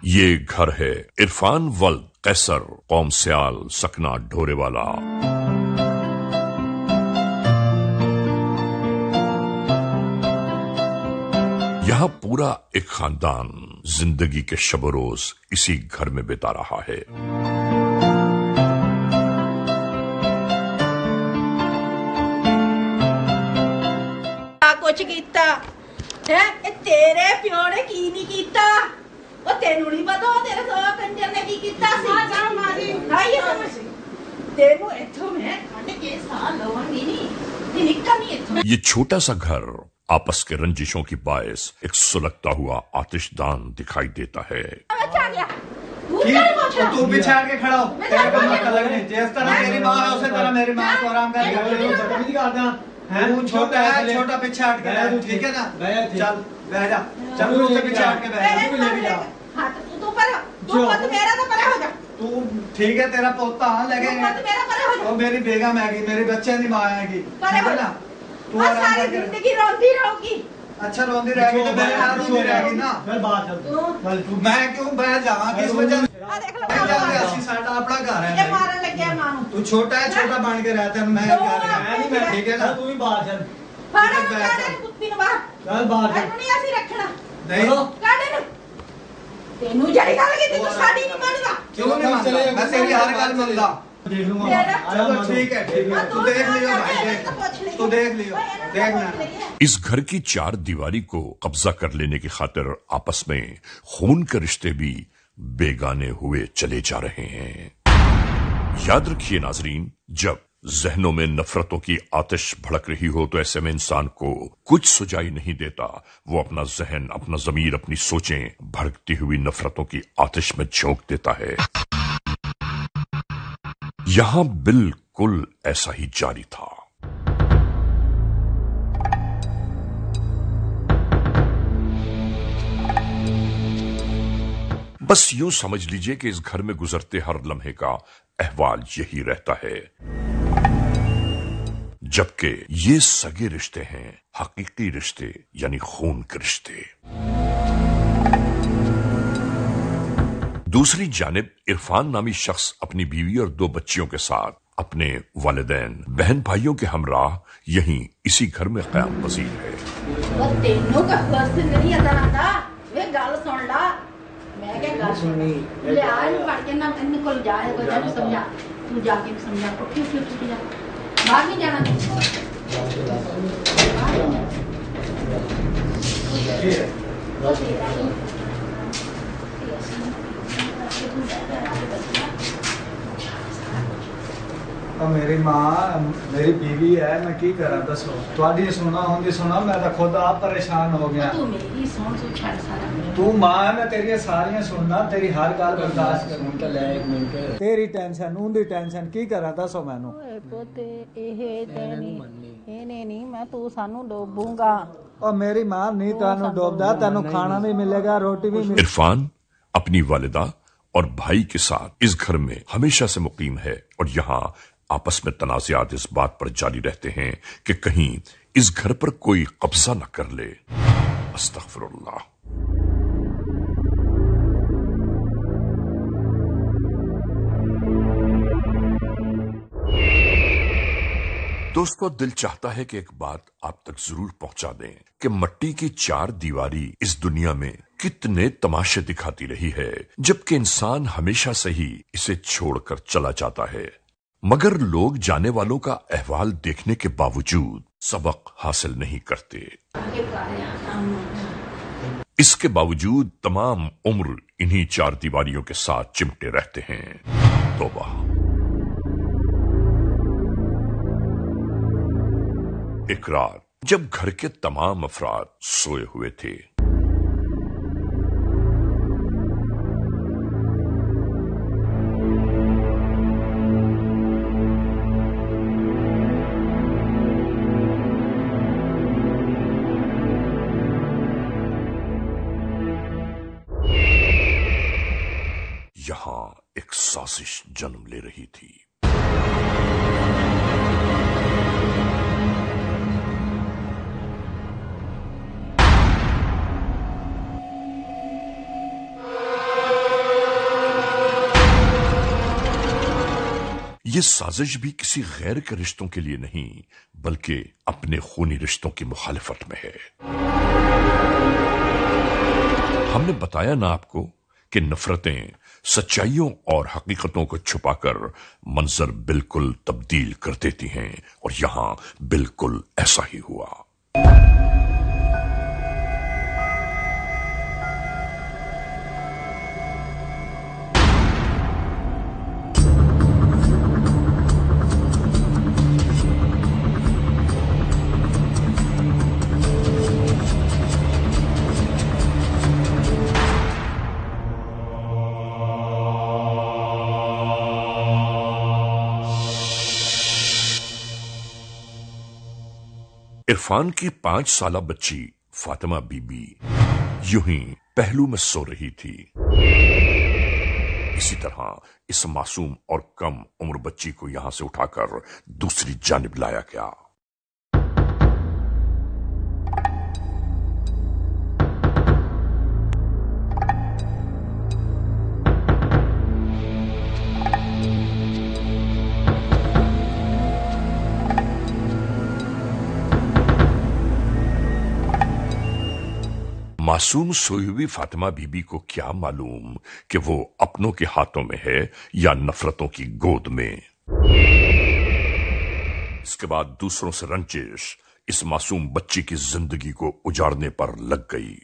ये घर है इरफान वल्द कैसर कौम सयाल सकना ढोरे वाला। यहाँ पूरा एक खानदान जिंदगी के शब रोज इसी घर में बिता रहा है। कुछ कीता है तेरे प्यो ने की नहीं कीता ਉਹ ਤੈਨੂੰ ਨਹੀਂ ਪਤਾ ਤੇਰੇ ਸੋ ਕੰਜਰ ਨੇ ਕੀ ਕੀਤਾ ਸੀ ਜਾ ਮਾਰੀ ਹਾਏ ਸਮਝ ਤੈਨੂੰ ਇੱਥੋਂ ਮੈਂ ਕੱਢ ਕੇ ਸਾਹ ਲਵਾਂਗੀ ਨਹੀਂ ਨਿਕਲ ਨਹੀਂ ਇੱਥੋਂ। ये छोटा सा घर आपस के रंजिशों की बायस एक सुलगता हुआ आतिशदान दिखाई देता है। तू पीछे हट के खड़ा हो, तेरे को मक्का लगने। जिस तरह मेरी माँ है उसी तरह मेरी माँ को आराम कर। तू छोटा है, छोटा पीछे हट के बैठ, ठीक है ना? चल बैठ जा, चल तू उससे पीछे हट के बैठ, तू लेके जा। हाँ तू पर तू मत मेरा तो परे हो जा। तू ठीक है, तेरा पोता हाँ लगेगा। मत मेरा परे हो जा। वो मेरी बेगम आएगी, मेरे बच्चे की माँ आएगी, ठीक है ना? तू आराम कर, जिंदगी रोंदी रहोगी। अच्छा रोंदी रहेगी तो मेरे हाथ रोंदी रहेगी ना। फिर बात चल तू मैं क्यों बैठ जावा किस वजह? अपना घर है, मारन लग गया मां। तू छोटा है, छोटा बन के रहता है। मैं नहीं, ठीक है ना? तू भी बाहर चल, फाड़ा काड़े कुत्ती ने बाहर चल बाहर चल। नहीं ऐसी रखना नहीं काड़े ने तेनू जड़ी गल की तू साडी नहीं मानदा। क्यों नहीं मानदा? मैं तेरी हर गल मानदा। देख लूंगा, ठीक है ठीक है। तू देख लियो भाई, देख तू देख लियो, देखना। इस घर की चार दीवारी को कब्जा कर लेने की खातिर आपस में खून के रिश्ते भी बेगाने हुए चले जा रहे हैं। याद रखिए नाजरीन, जब जहनों में नफरतों की आतिश भड़क रही हो तो ऐसे में इंसान को कुछ सुझाई नहीं देता। वो अपना जहन, अपना जमीर, अपनी सोचें भड़कती हुई नफरतों की आतिश में झोंक देता है। यहां बिल्कुल ऐसा ही जारी था। बस यूं समझ लीजिए कि इस घर में गुजरते हर लम्हे का अहवाल यही रहता है, जबकि ये सगे रिश्ते हैं, हकीकी रिश्ते यानी खून के रिश्ते। दूसरी जानिब इरफान नामी शख्स अपनी बीवी और 2 बच्चियों के साथ अपने वालिदैन, बहन भाइयों के हमराह यहीं इसी घर में क़याम पज़ीर है। तेनों का वक्त नहीं आता ना वे गल सुन ला। मैं क्या गल सुनी ले आज पढ़ के ना इनको जाए को जाने समझा, तू जाके समझा को क्यों जा बाहर नहीं जाना। मेरी मां मेरी बीवी है, मैं की करा दसो? तुहाडी सुना होंदी सुना, मैं तो खुद आप परेशान हो गया। तू मेरी सुन तू छड़ सारा। तू मां है, मैं तेरी सारियां सुनना, तेरी हर गल बर्दाश्त करूं। तो ले एक मिनट, तेरी टेंशन उंदी टेंशन की करा दसो मैनू। ओए पोते ਇਹ ਨਹੀਂ मैं तू सानू डोबूंगा। और मेरी मां नहीं तानू डोबदा, तानू खाना भी मिलेगा, रोटी भी मिलेगी। इरफान अपनी वालिदा और भाई के साथ इस घर में हमेशा से मुकीम है और यहाँ आपस में तनाज़ात इस बात पर जारी रहते हैं कि कहीं इस घर पर कोई कब्जा न कर ले। अस्तगफिरुल्लाह। दोस्तों, दिल चाहता है कि एक बात आप तक जरूर पहुंचा दें कि मट्टी की 4 दीवारी इस दुनिया में कितने तमाशे दिखाती रही है, जबकि इंसान हमेशा से ही इसे छोड़कर चला जाता है। मगर लोग जाने वालों का अहवाल देखने के बावजूद सबक हासिल नहीं करते। इसके बावजूद तमाम उम्र इन्हीं 4 दीवारियों के साथ चिमटे रहते हैं। तौबा। एक रात जब घर के तमाम अफराद सोए हुए थे, यहां एक साजिश जन्म ले रही थी। ये साजिश भी किसी गैर के रिश्तों के लिए नहीं बल्कि अपने खूनी रिश्तों की मुखालिफत में है। हमने बताया ना आपको कि नफरतें सच्चाइयों और हकीकतों को छुपाकर मंजर बिल्कुल तब्दील कर देती हैं, और यहां बिल्कुल ऐसा ही हुआ। इरफान की 5 साला बच्ची फातिमा बीबी यूं ही पहलू में सो रही थी। इसी तरह इस मासूम और कम उम्र बच्ची को यहां से उठाकर दूसरी जानिब लाया गया। मासूम सोई हुई फातिमा बीबी को क्या मालूम कि वो अपनों के हाथों में है या नफरतों की गोद में। इसके बाद दूसरों से रंजिश इस मासूम बच्ची की जिंदगी को उजाड़ने पर लग गई।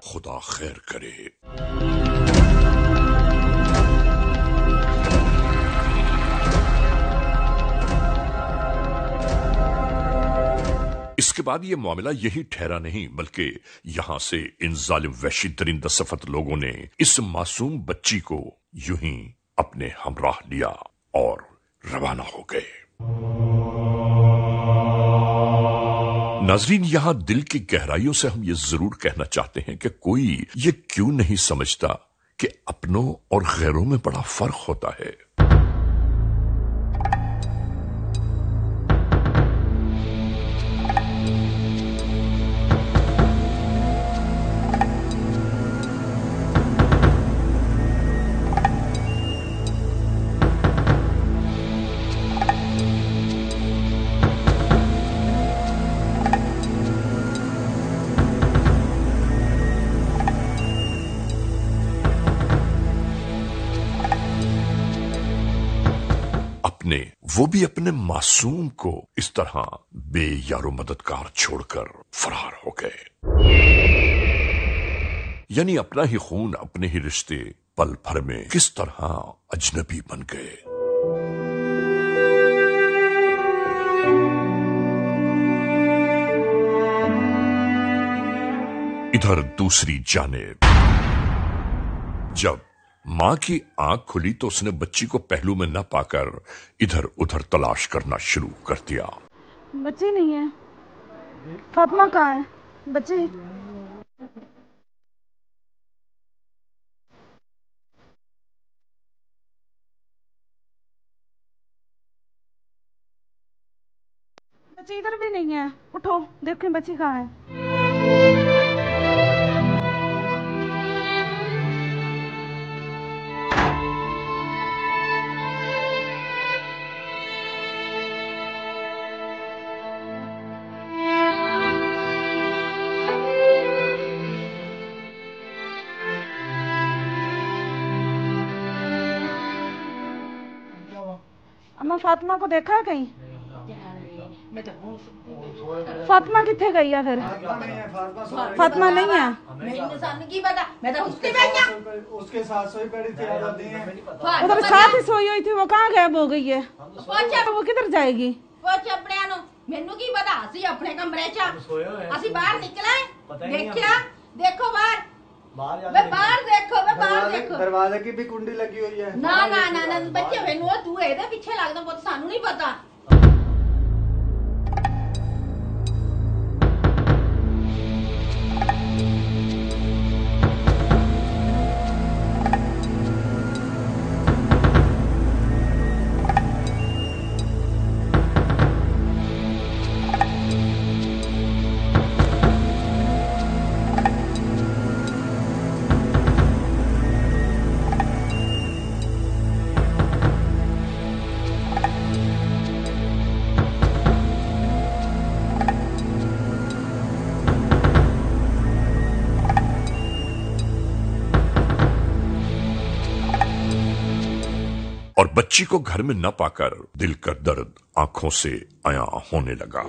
खुदा खैर करे। इसके बाद यह मामला यही ठहरा नहीं बल्कि यहां से इन जालिम वहशी तरीन दस्तफत लोगों ने इस मासूम बच्ची को यूं ही अपने हमराह लिया और रवाना हो गए। नाजरीन, यहां दिल की गहराइयों से हम ये जरूर कहना चाहते हैं कि कोई ये क्यों नहीं समझता कि अपनों और गैरों में बड़ा फर्क होता है। वो भी अपने मासूम को इस तरह बेयारो मददगार छोड़कर फरार हो गए। यानी अपना ही खून, अपने ही रिश्ते पल भर में किस तरह अजनबी बन गए। इधर दूसरी जानिब जब मां की आंख खुली तो उसने बच्ची को पहलू में न पाकर इधर उधर तलाश करना शुरू कर दिया। बच्ची नहीं है। फातिमा कहाँ है? बच्ची बच्ची इधर भी नहीं है। उठो देखें बच्ची कहाँ है। अम्मा फातिमा को देखा है कहीं? फातिमा किथे गई है फिर? फातिमा नहीं है। उसके साथ सोई पड़ी थी। उधर साथ ही सोई हुई थी, वो कहाँ गायब हो गई है? वो किधर जाएगी? मैनू की पता, असि अपने कमरे च असि बाहर निकले देखिया। देखो बाहर बाहर देखो दरवाजे की भी कुंडी लगी हुई है। ना ना ना ना बच्चे मैनू तू एदे पीछे लगदा पुत, सानू नहीं पता। और बच्ची को घर में न पाकर दिल का दर्द आंखों से आया होने लगा।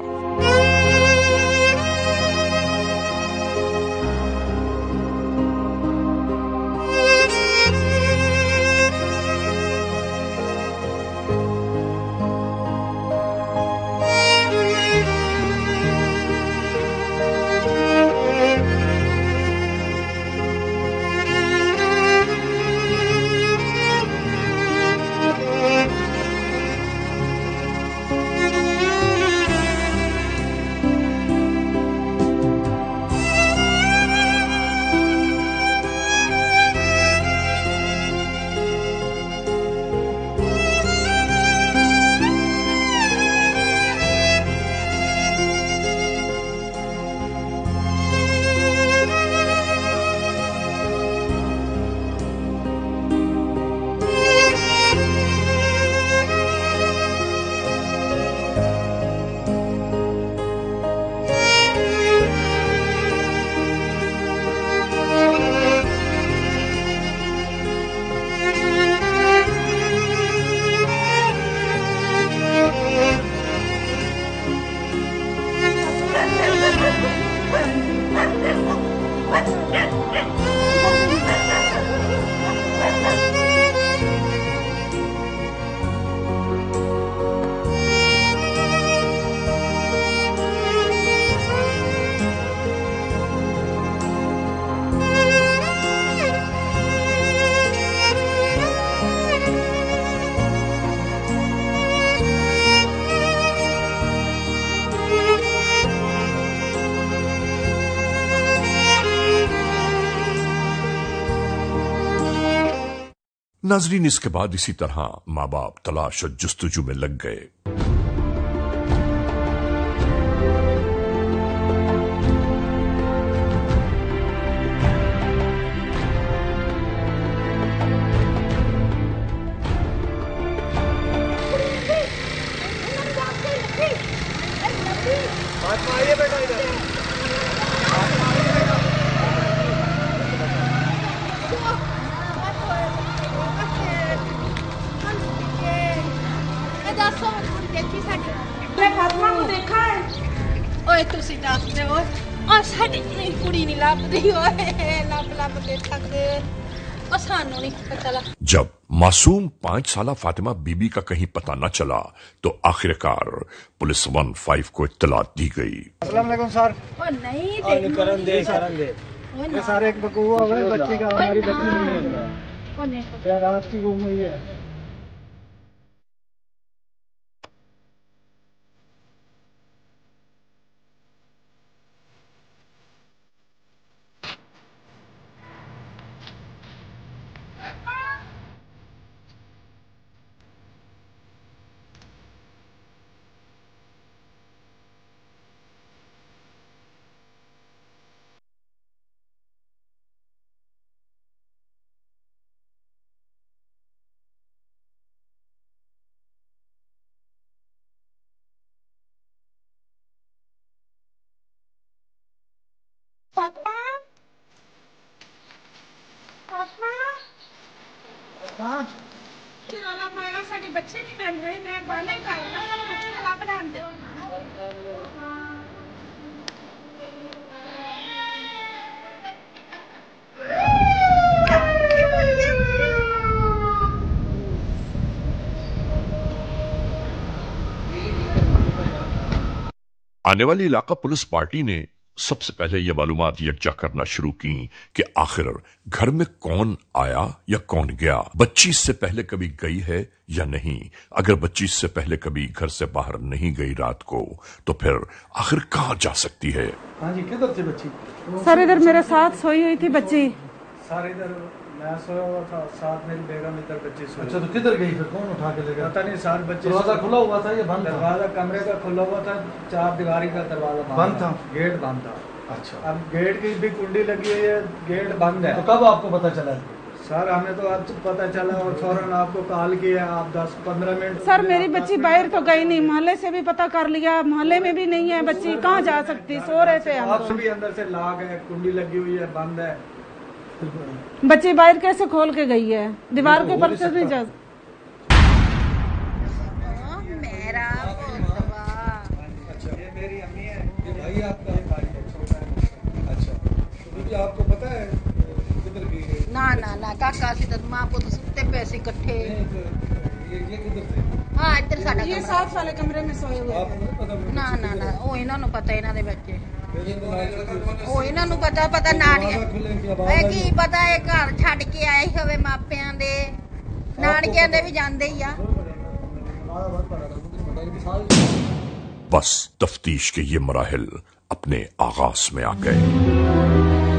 नाजरीन, इसके बाद इसी तरह माँ बाप तलाश और जुस्तजू में लग गए। ओए तुसी दसदे हो आ साडी कुड़ी नहीं लभदी ओए लब के थक ओ सानू नहीं पता चला। जब मासूम 5 साला फातिमा बीबी का कहीं पता न चला तो आखिरकार पुलिस 15 को इत्तला दी गई। अस्सलाम वालेकुम सर। ओ नहीं करन दे ये सारे एक बकुआ हो गए, बच्ची का हमारी बच्ची नहीं है। ओ नहीं क्या रात की गुम हुई है। पापा किराना मारा साडी बच्चे नहीं बन रहे, मैं बाले करना बना दे। आने वाली इलाका पुलिस पार्टी ने सबसे पहले यह मालूमात यकजा करना शुरू की कि आखिर घर में कौन आया या कौन गया, बच्ची इससे पहले कभी गई है या नहीं। अगर बच्ची इससे पहले कभी घर से बाहर नहीं गई रात को तो फिर आखिर कहाँ जा सकती है। हाँ जी, किधर थी बच्ची? सर इधर मेरे साथ सोई हुई थी बच्ची। सर इधर मैं सोया हुआ था, साथ मेरी बेगम इधर बच्ची सोई। अच्छा, तो किधर गई फिर? कौन उठा के ले गया? पता नहीं सर। बच्चे दरवाजा खुला हुआ था या बंद? दरवाजा कमरे का खुला हुआ था, 4 दीवारी का दरवाजा बंद था, गेट बंद था। अच्छा, अब गेट की भी कुंडी लगी हुई है, गेट बंद है। तो कब आपको पता चला? सर हमें तो आज पता चला और फौरन आपको कॉल किया। आप 10-15 मिनट। सर मेरी बच्ची बाहर तो गई नहीं, मोहल्ले से भी पता कर लिया, मोहल्ले में भी नहीं है बच्ची, कहाँ जा सकती? सो रहे थे हम। आप भी अंदर से लाग है, कुंडी लगी हुई है, बंद है। बच्ची बाहर कैसे खोल के गई है? दीवार के ऊपर से नहीं जा। काका सी तो मां पुत सुते पे सी इकट्ठे। हाँ इधर साडा ये साथ वाले कमरे में सोए हुए हैं। ना ना ना वो इन्हां नूं पता इन्हां दे बच्चे ਉਹ ਇਹਨਾਂ ਨੂੰ ਪਤਾ ਨਾਨਕਿਆਂ ਇਹ ਕੀ ਪਤਾ ਇਹ ਘਰ ਛੱਡ ਕੇ ਆਏ ਹੋਵੇ ਮਾਪਿਆਂ ਦੇ ਨਾਨਕਿਆਂ ਦੇ ਵੀ ਜਾਂਦੇ ਹੀ ਆ। बस तफ्तीश के ये मराहिल अपने आगाज में आ गए।